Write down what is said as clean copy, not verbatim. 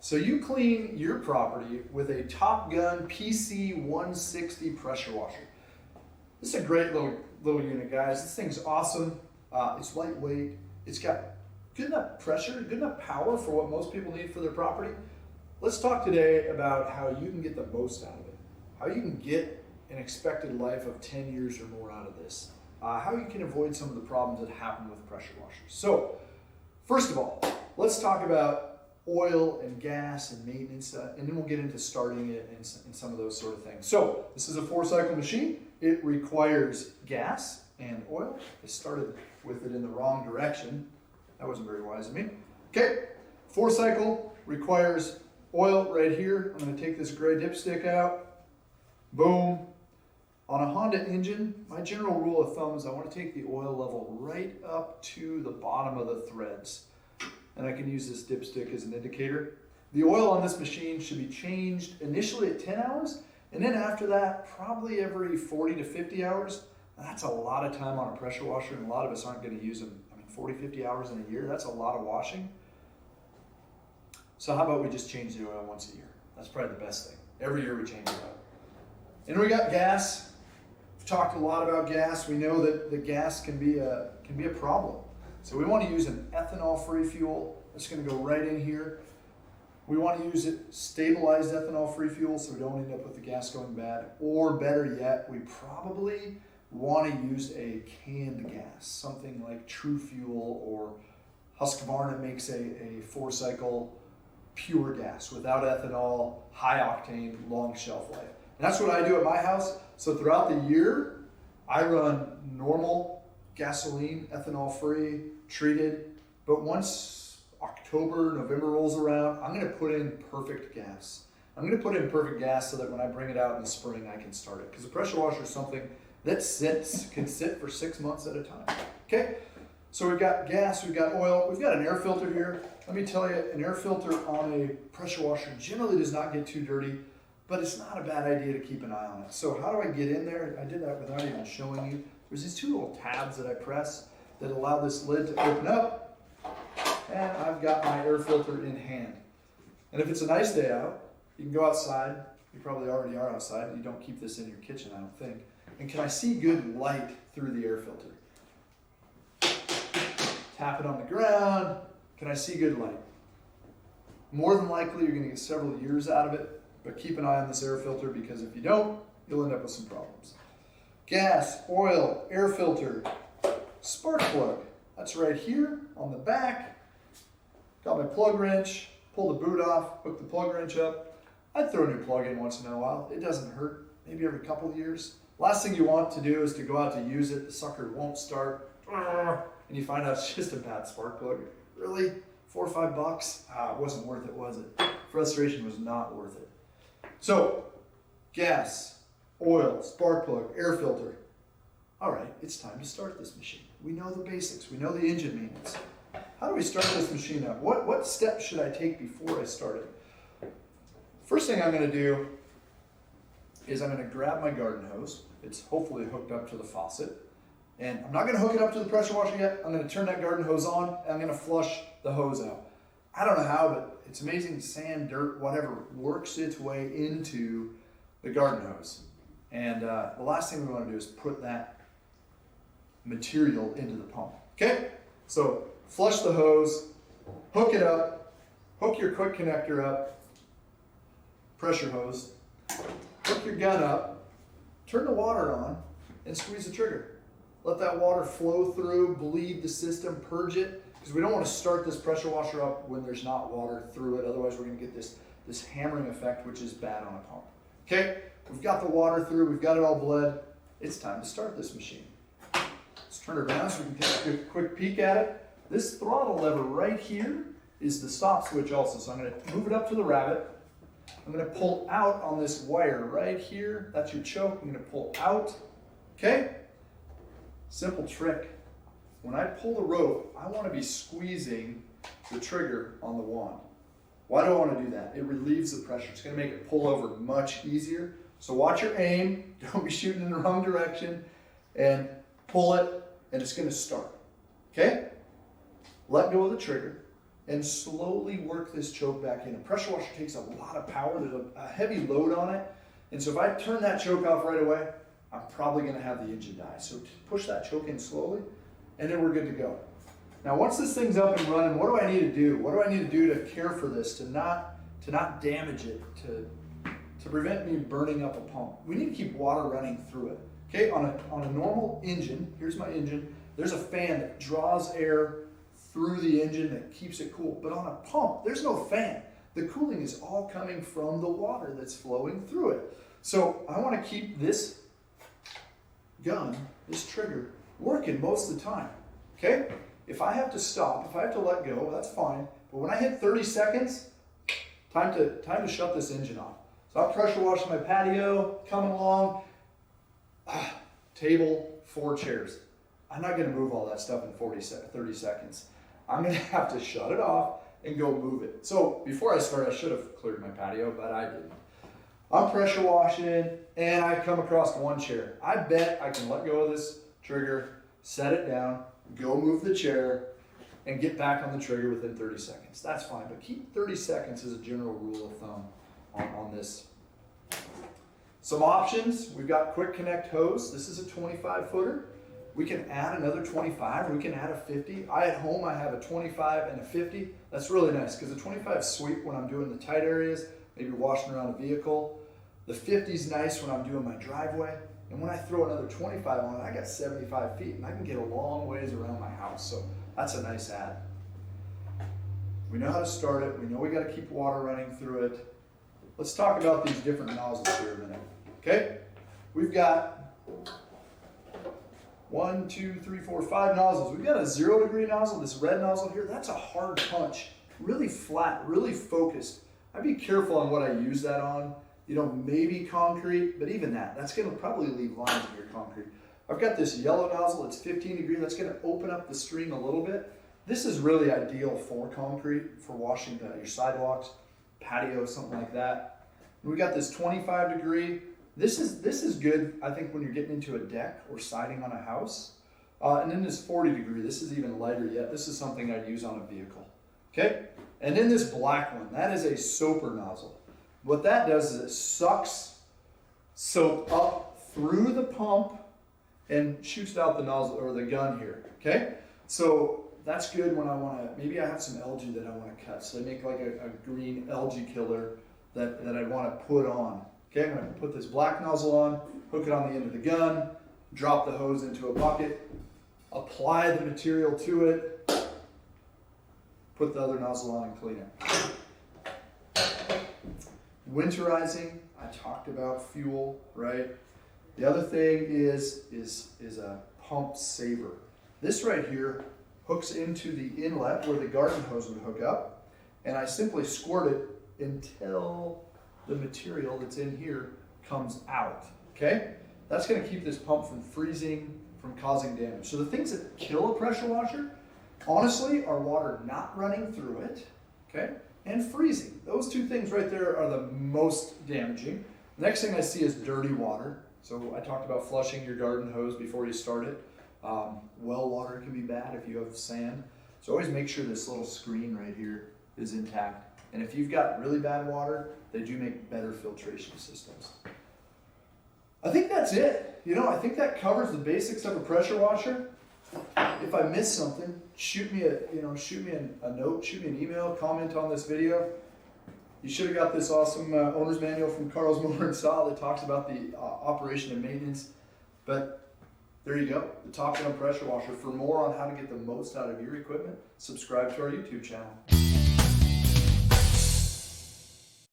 So you clean your property with a Top Gun PC 160 pressure washer. This is a great little unit, guys. This thing's awesome. It's lightweight. It's got good enough pressure, good enough power for what most people need for their property. Let's talk today about how you can get the most out of it. How you can get an expected life of 10 years or more out of this. How you can avoid some of the problems that happen with pressure washers. So, first of all, let's talk about oil and gas and maintenance, and then we'll get into starting it and some of those sort of things. So this is a 4-cycle machine. It requires gas and oil. I started with it in the wrong direction. That wasn't very wise of me. Okay, 4-cycle requires oil right here. I'm going to take this gray dipstick out. Boom. On a Honda engine, my general rule of thumb is I want to take the oil level right up to the bottom of the threads. And I can use this dipstick as an indicator. The oil on this machine should be changed initially at 10 hours, and then after that, probably every 40 to 50 hours. That's a lot of time on a pressure washer, and a lot of us aren't going to use them. 40, 50 hours in a year, that's a lot of washing. So how about we just change the oil once a year? That's probably the best thing. Every year we change the oil. And we got gas. We've talked a lot about gas. We know that the gas can be a problem. So we want to use an ethanol-free fuel. It's going to go right in here. We want to use it stabilized ethanol-free fuel so we don't end up with the gas going bad. Or better yet, we probably want to use a canned gas, something like True Fuel or Husqvarna makes a 4-cycle pure gas without ethanol, high octane, long shelf life. And that's what I do at my house. So throughout the year, I run normal gasoline, ethanol-free, treated, but once October, November rolls around, I'm going to put in perfect gas. I'm going to put in perfect gas so that when I bring it out in the spring, I can start it. Because a pressure washer is something that can sit for 6 months at a time. Okay, so we've got gas, we've got oil, we've got an air filter here. Let me tell you, an air filter on a pressure washer generally does not get too dirty, but it's not a bad idea to keep an eye on it. So how do I get in there? I did that without even showing you. There's these 2 little tabs that I press that allow this lid to open up, and I've got my air filter in hand. And if it's a nice day out, you can go outside. You probably already are outside. You don't keep this in your kitchen, I don't think. And can I see good light through the air filter? Tap it on the ground. Can I see good light? More than likely, you're going to get several years out of it, but keep an eye on this air filter because if you don't, you'll end up with some problems. Gas, oil, air filter, spark plug. That's right here on the back. Got my plug wrench, pull the boot off, hook the plug wrench up. I'd throw a new plug in once in a while. It doesn't hurt, maybe every couple of years. Last thing you want to do is to go out to use it, the sucker won't start, and you find out it's just a bad spark plug. Really? $4 or $5? It wasn't worth it, was it? Frustration was not worth it. So, gas, oil, spark plug, air filter. All right, it's time to start this machine. We know the basics. We know the engine maintenance. How do we start this machine up? What steps should I take before I start it? First thing I'm going to do is I'm going to grab my garden hose. It's hopefully hooked up to the faucet. And I'm not going to hook it up to the pressure washer yet. I'm going to turn that garden hose on and I'm going to flush the hose out. I don't know how, but it's amazing sand, dirt, whatever works its way into the garden hose. And the last thing we want to do is put that material into the pump. Okay? So flush the hose, hook it up, hook your quick connector up, pressure hose, hook your gun up, turn the water on, and squeeze the trigger. Let that water flow through, bleed the system, purge it, because we don't want to start this pressure washer up when there's not water through it. Otherwise, we're going to get this hammering effect, which is bad on a pump. Okay, we've got the water through, we've got it all bled. It's time to start this machine. Let's turn it around so we can take a quick peek at it. This throttle lever right here is the stop switch also. So I'm going to move it up to the rabbit. I'm going to pull out on this wire right here. That's your choke. I'm going to pull out. Okay? Simple trick. When I pull the rope, I want to be squeezing the trigger on the wand. Why do I want to do that? It relieves the pressure. It's going to make it pull over much easier. So watch your aim. Don't be shooting in the wrong direction. And pull it, and it's going to start. Okay? Let go of the trigger. and slowly work this choke back in. A pressure washer takes a lot of power. There's a heavy load on it. And so if I turn that choke off right away, I'm probably gonna have the engine die. So push that choke in slowly, and then we're good to go. Now, once this thing's up and running, what do I need to do? What do I need to do to care for this, to not damage it, to prevent me burning up a pump? We need to keep water running through it. Okay, on a normal engine, here's my engine, there's a fan that draws air through the engine that keeps it cool. But on a pump, there's no fan. The cooling is all coming from the water that's flowing through it. So I want to keep this gun, this trigger, working most of the time. Okay? If I have to stop, if I have to let go, that's fine. But when I hit 30 seconds, time to shut this engine off. So I'm pressure washing my patio, coming along, table, 4 chairs. I'm not going to move all that stuff in 30 seconds. I'm going to have to shut it off and go move it. So before I start, I should have cleared my patio, but I didn't. I'm pressure washing, and I come across 1 chair. I bet I can let go of this trigger, set it down, go move the chair, and get back on the trigger within 30 seconds. That's fine, but keep 30 seconds as a general rule of thumb on this. Some options, we've got quick connect hose. This is a 25 footer. We can add another 25, or we can add a 50. At home, I have a 25 and a 50. That's really nice, because the 25 is sweet when I'm doing the tight areas, maybe washing around a vehicle. The 50 is nice when I'm doing my driveway. And when I throw another 25 on it, I got 75 feet, and I can get a long ways around my house. So that's a nice add. We know how to start it. We know we got to keep water running through it. Let's talk about these different nozzles here a minute. Okay? We've got 1, 2, 3, 4, 5 nozzles. We've got a 0 degree nozzle, this red nozzle here. That's a hard punch, really flat, really focused. I'd be careful on what I use that on. You know, maybe concrete, but even that's going to probably leave lines in your concrete. I've got this yellow nozzle, it's 15 degree. That's going to open up the stream a little bit. This is really ideal for concrete, for washing your sidewalks, patio, something like that. And we got this 25 degree. This is good, I think, when you're getting into a deck or siding on a house. And then this 40 degree, this is even lighter yet. This is something I'd use on a vehicle. Okay? And then this black one, that is a soaper nozzle. What that does is it sucks soap up through the pump and shoots out the nozzle or the gun here. Okay? So that's good when I want to, maybe I have some algae that I want to cut. So I make like a green algae killer that I want to put on. Okay, I'm going to put this black nozzle on, hook it on the end of the gun, drop the hose into a bucket, apply the material to it, put the other nozzle on and clean it. Winterizing, I talked about fuel, right? The other thing is a pump saver. This right here hooks into the inlet where the garden hose would hook up, and I simply squirt it until the material that's in here comes out, okay? That's gonna keep this pump from freezing, from causing damage. So the things that kill a pressure washer, honestly, are water not running through it, okay? And freezing. Those 2 things right there are the most damaging. The next thing I see is dirty water. So I talked about flushing your garden hose before you start it. Well water can be bad if you have sand. So always make sure this little screen right here is intact. And if you've got really bad water, they do make better filtration systems. I think that's it. You know, I think that covers the basics of a pressure washer. If I missed something, shoot me a note, shoot me an email, comment on this video. You should have got this awesome owner's manual from Carl's Mower and Saw that talks about the operation and maintenance. But there you go, the Top Gun pressure washer. For more on how to get the most out of your equipment, subscribe to our YouTube channel.